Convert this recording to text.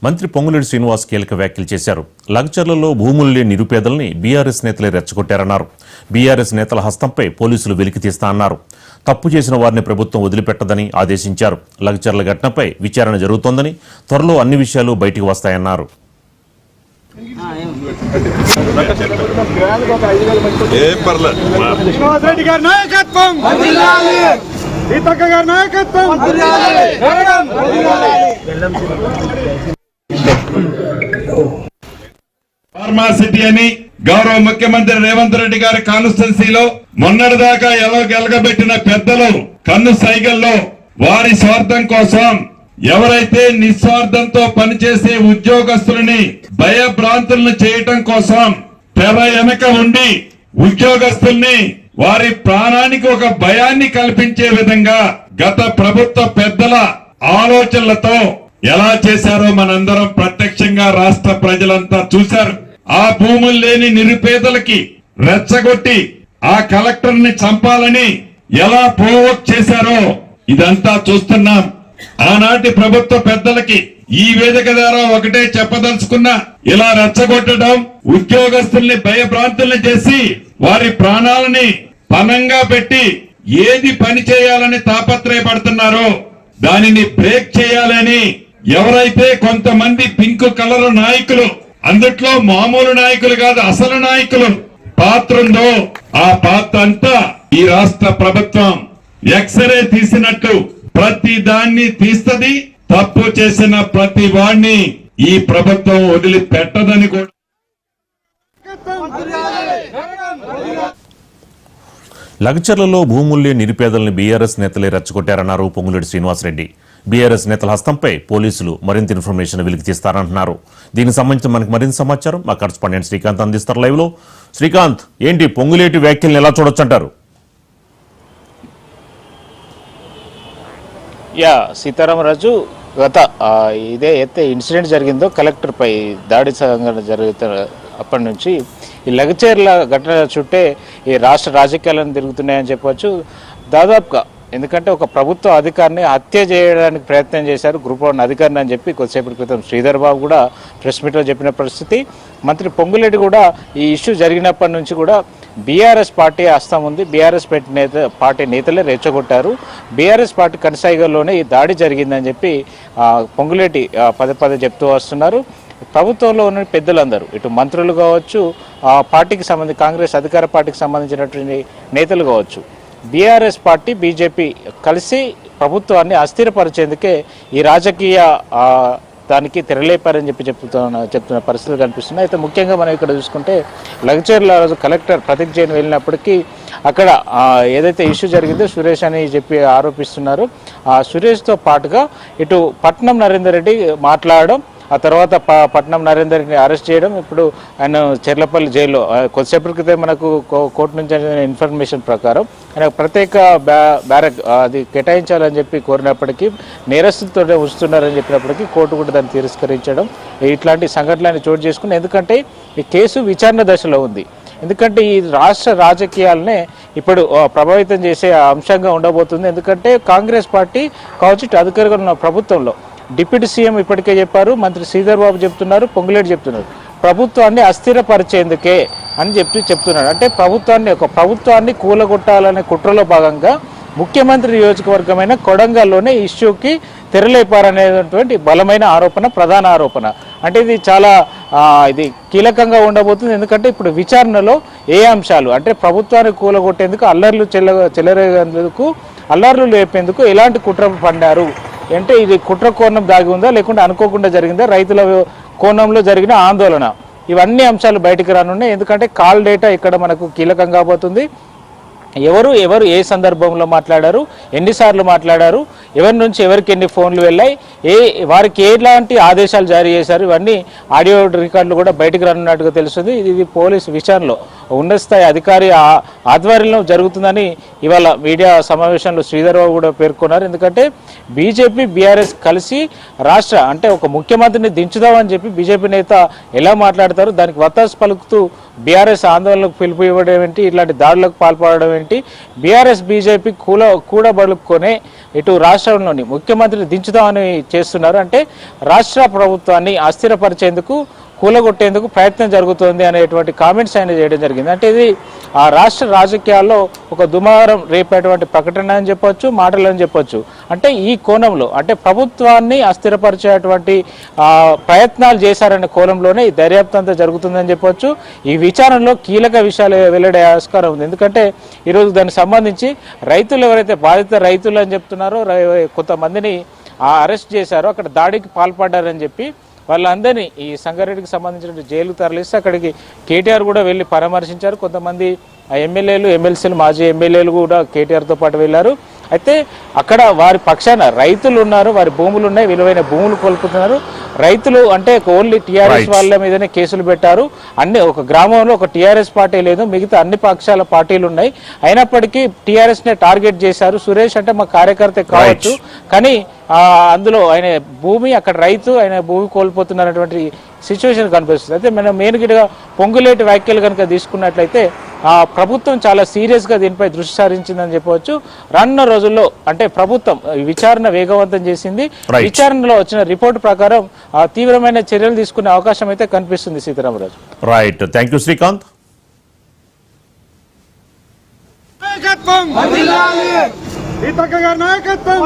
మంత్రి పొంగులేటి శ్రీనివాస్ కీలక వ్యాఖ్యలు చేశారు. లగ్చర్లలో భూములు లేని నిరుపేదల్ని బీఆర్ఎస్ నేతలే రెచ్చగొట్టారన్నారు. బీఆర్ఎస్ నేతల హస్తంపై పోలీసులు వెలికి తీస్తా అన్నారు. తప్పు చేసిన వారిని ప్రభుత్వం వదిలిపెట్టదని ఆదేశించారు. లగ్చర్ల ఘటనపై విచారణ జరుగుతోందని, త్వరలో అన్ని విషయాలు బయటికి వస్తాయన్నారు. ఫార్మాసిటీ అని గౌరవ ముఖ్యమంత్రి రేవంత్ రెడ్డి గారి కాన్స్టిట్యున్సీలో మొన్నటిదాకా ఎలా గెలగబెట్టిన పెద్దలు కన్ను సైగల్లో వారి స్వార్థం కోసం ఎవరైతే నిస్వార్థంతో పనిచేసే ఉద్యోగస్తులని భయభ్రాంతులను చేయటం కోసం తెర వెనక ఉండి ఉద్యోగస్తుల్ని వారి ప్రాణానికి ఒక భయాన్ని కల్పించే విధంగా గత ప్రభుత్వ పెద్దల ఆలోచనలతో ఎలా చేశారో మనందరం ప్రత్యక్షంగా రాష్ట్ర ప్రజలంతా చూశారు. ఆ భూములు లేని నిరుపేదలకి రెచ్చగొట్టి ఆ కలెక్టర్ ని చంపాలని ఎలా ప్రొవోక్ చేశారో ఇదంతా చూస్తున్నాం. ఆనాటి ప్రభుత్వ పెద్దలకి ఈ వేదిక ద్వారా ఒకటే చెప్పదలుచుకున్నా, ఇలా రెచ్చగొట్టడం, ఉద్యోగస్తుల్ని భయభ్రాంతుల్ని చేసి వారి ప్రాణాలని పణంగా పెట్టి ఏది పని చేయాలని తాపత్రయపడుతున్నారో దానిని బ్రేక్ చేయాలని ఎవరైతే కొంతమంది పింక్ కలర్ నాయకులు, అందుట్లో మామూలు నాయకులు కాదు అసలు నాయకులు పాత్ర ఉందో ఆ పాత్ర అంతా ఈ రాష్ట్ర ప్రభుత్వం ఎక్స్రే తీసినట్టు ప్రతి దాన్ని తీస్తది. తప్పు చేసిన ప్రతి వాడిని ఈ ప్రభుత్వం వదిలిపెట్టదని కూడా లగ్చర్లలో భూముల్ని నిరుపేదల్ని బీఆర్ఎస్ నేతలే రెచ్చగొట్టారన్నారు పొంగులేటి శ్రీనివాసరెడ్డి. బీఆర్ఎస్ నేతల హస్తంపై పోలీసులు మరింత ఇన్ఫర్మేషన్ వెలికి తీస్తారంటున్నారు. దీనికి సంబంధించి మనకు మరింత సమాచారం మా కరెస్పాండెంట్ శ్రీకాంత్ అందిస్తారు లైవ్ లో. శ్రీకాంత్, ఏంటి పొంగులేటి వ్యాఖ్యలను ఎలా చూడొచ్చంటారు? సీతారామరాజు, గత ఇదే ఇన్సిడెంట్ జరిగిందో కలెక్టర్పై దాడి సంఘటన జరుగుతున్న అప్పటి నుంచి ఈ లగచర్ల ఘటన చుట్టే ఈ రాష్ట్ర రాజకీయాలను తిరుగుతున్నాయని చెప్పవచ్చు దాదాపుగా. ఎందుకంటే ఒక ప్రభుత్వ అధికారిని హత్య చేయడానికి ప్రయత్నం చేశారు గ్రూప్ 1 అధికారిని అని చెప్పి కొద్దిసేపటి క్రితం శ్రీధర్ బాబు కూడా ప్రెస్ మీట్లో చెప్పిన పరిస్థితి. మంత్రి పొంగులేటి కూడా ఈ ఇష్యూ జరిగినప్పటి నుంచి కూడా బీఆర్ఎస్ పార్టీ హస్తం ఉంది, బీఆర్ఎస్ పార్టీ నేతలే రెచ్చగొట్టారు, బీఆర్ఎస్ పార్టీ కనసాగల్లోనే ఈ దాడి జరిగిందని చెప్పి పొంగులేటి పదే చెప్తూ వస్తున్నారు. ప్రభుత్వంలో ఉన్న పెద్దలందరూ, ఇటు మంత్రులు కావచ్చు, పార్టీకి సంబంధించి కాంగ్రెస్ అధికార పార్టీకి సంబంధించినటువంటి నేతలు కావచ్చు, బీఆర్ఎస్ పార్టీ బీజేపీ కలిసి ప్రభుత్వాన్ని అస్థిరపరిచేందుకే ఈ రాజకీయ దానికి తెరలేపారని చెప్తున్న పరిస్థితులు కనిపిస్తున్నాయి. అయితే ముఖ్యంగా మనం ఇక్కడ చూసుకుంటే లగ్చర్ల రోజు కలెక్టర్ ప్రతీక్ జైన్ వెళ్ళినప్పటికీ అక్కడ ఏదైతే ఇష్యూ జరిగిందో సురేష్ అని చెప్పి ఆరోపిస్తున్నారు. ఆ సురేష్తో పాటుగా ఇటు పట్నం నరేందర్ రెడ్డి మాట్లాడడం, ఆ తర్వాత పట్నం నరేందర్ రెడ్డిని అరెస్ట్ చేయడం, ఇప్పుడు ఆయన చెర్లపల్లి జైల్లో కొద్దిసేపటి క్రితం మనకు కోర్టు నుంచి ఇన్ఫర్మేషన్ ప్రకారం ఆయన ప్రత్యేక బ్యారక్ అది కేటాయించాలని చెప్పి కోరినప్పటికీ నేరస్తులతో ఉంచుతున్నారని చెప్పినప్పటికీ కోర్టు కూడా దాన్ని తిరస్కరించడం, ఇట్లాంటి సంఘటనలు చోటు చేసుకుని, ఎందుకంటే ఈ కేసు విచారణ దశలో ఉంది. ఎందుకంటే ఈ రాష్ట్ర రాజకీయాలనే ఇప్పుడు ప్రభావితం చేసే అంశంగా ఉండబోతుంది. ఎందుకంటే కాంగ్రెస్ పార్టీ కావచ్చు అధికారిగా ఉన్న ప్రభుత్వంలో డిప్యూటీ సీఎం ఇప్పటికే చెప్పారు, మంత్రి శ్రీధర్ బాబు చెప్తున్నారు, పొంగులేటి చెప్తున్నారు, ప్రభుత్వాన్ని అస్థిరపరిచేందుకే అని చెప్తున్నారు. అంటే ప్రభుత్వాన్ని కూలగొట్టాలనే కుట్రలో భాగంగా ముఖ్యమంత్రి నియోజకవర్గమైన కొడంగల్లోనే ఇష్యూకి తెరలేపారనేటువంటి బలమైన ఆరోపణ, ప్రధాన ఆరోపణ. అంటే ఇది చాలా ఇది కీలకంగా ఉండబోతుంది. ఎందుకంటే ఇప్పుడు విచారణలో ఏ అంశాలు, అంటే ప్రభుత్వాన్ని కూలగొట్టేందుకు, అల్లర్లు చెలరేగేందుకు, అల్లర్లు లేపేందుకు ఎలాంటి కుట్ర పడ్డారు, అంటే ఇది కుట్ర కోణం దాగి ఉందా లేకుంటే అనుకోకుండా జరిగిందా, రైతుల కోణంలో జరిగిన ఆందోళన, ఇవన్నీ అంశాలు బయటికి రానున్నాయి. ఎందుకంటే కాల్ డేటా ఇక్కడ మనకు కీలకం కాబోతుంది. ఎవరు ఏ సందర్భంలో మాట్లాడారు, ఎన్నిసార్లు మాట్లాడారు, ఎవరి నుంచి ఎవరికి ఎన్ని ఫోన్లు వెళ్ళాయి, వారికి ఎలాంటి ఆదేశాలు జారీ చేశారు, ఇవన్నీ ఆడియో రికార్డులు కూడా బయటకు రానున్నట్టుగా తెలుస్తుంది. ఇది పోలీసు విచారణలో ఉన్నత స్థాయి అధికారి ఆధ్వర్యంలో జరుగుతుందని ఇవాళ మీడియా సమావేశంలో శ్రీధర్ బాబు కూడా పేర్కొన్నారు. ఎందుకంటే బీజేపీ బీఆర్ఎస్ కలిసి రాష్ట్ర అంటే ఒక ముఖ్యమంత్రిని దించుదామని చెప్పి బీజేపీ నేత ఎలా మాట్లాడతారు, దానికి వత్తాసు పలుకుతూ బీఆర్ఎస్ ఆందోళనకు పిలుపు ఇవ్వడం ఏంటి, ఇట్లాంటి దాడులకు పాల్పడడం ఏంటి, బీఆర్ఎస్ బీజేపీ కూడబలుపుకొనే ఇటు రాష్ట్రంలోని ముఖ్యమంత్రిని దించుదామని చేస్తున్నారు. అంటే రాష్ట్ర ప్రభుత్వాన్ని అస్థిరపరిచేందుకు కూలగొట్టేందుకు ప్రయత్నం జరుగుతోంది అనేటువంటి కామెంట్స్ ఆయన చేయడం జరిగింది. అంటే ఇది ఆ రాష్ట్ర రాజకీయాల్లో ఒక దుమారం రేపేటువంటి ప్రకటన అని చెప్పొచ్చు, మాటలు అని చెప్పొచ్చు. అంటే ఈ కోణంలో అంటే ప్రభుత్వాన్ని అస్థిరపరిచేటువంటి ప్రయత్నాలు చేశారనే కోణంలోనే ఈ దర్యాప్తు అంతా జరుగుతుందని చెప్పొచ్చు. ఈ విచారణలో కీలక విషయాలు వెల్లడే ఆస్కారం ఉంది. ఎందుకంటే ఈరోజు దానికి సంబంధించి రైతులు ఎవరైతే బాధిత రైతులు అని చెప్తున్నారో కొంతమందిని అరెస్ట్ చేశారో, అక్కడ దాడికి పాల్పడ్డారని చెప్పి వాళ్ళందరినీ ఈ సంగారెడ్డికి సంబంధించిన జైలుకు తరలిస్తే అక్కడికి కేటీఆర్ కూడా వెళ్ళి పరామర్శించారు. కొంతమంది ఎమ్మెల్యేలు, ఎమ్మెల్సీలు, మాజీ ఎమ్మెల్యేలు కూడా కేటీఆర్తో పాటు వెళ్ళారు. అయితే అక్కడ వారి పక్షాన రైతులు ఉన్నారు, వారి భూములు ఉన్నాయి, విలువైన భూములు కోల్పోతున్నారు. రైతులు అంటే ఓన్లీ టీఆర్ఎస్ వాళ్ళ మీదనే కేసులు పెట్టారు. ఒక గ్రామంలో ఒక టీఆర్ఎస్ పార్టీ లేదు, మిగతా అన్ని పక్షాల పార్టీలు ఉన్నాయి. అయినప్పటికీ టీఆర్ఎస్ నే టార్గెట్ చేశారు. సురేష్ అంటే మా కార్యకర్త కావచ్చు, కానీ అందులో ఆయన భూమి, అక్కడ రైతు, ఆయన భూమి కోల్పోతున్నటువంటి సిచ్యువేషన్ కనిపిస్తుంది. అయితే మనం మెయిన్గా పొంగులేటి వ్యాఖ్యలు కనుక తీసుకున్నట్లయితే ప్రభుత్వం చాలా సీరియస్గా దీనిపై దృష్టి సారించిందని చెప్పవచ్చు. రానున్న రోజుల్లో అంటే ప్రభుత్వం విచారణ వేగవంతం చేసింది. విచారణలో వచ్చిన రిపోర్టు ప్రకారం తీవ్రమైన చర్యలు తీసుకునే అవకాశం అయితే కనిపిస్తుంది. Sitaramaraju. Right, thank you Srikanth. నాయకత్వం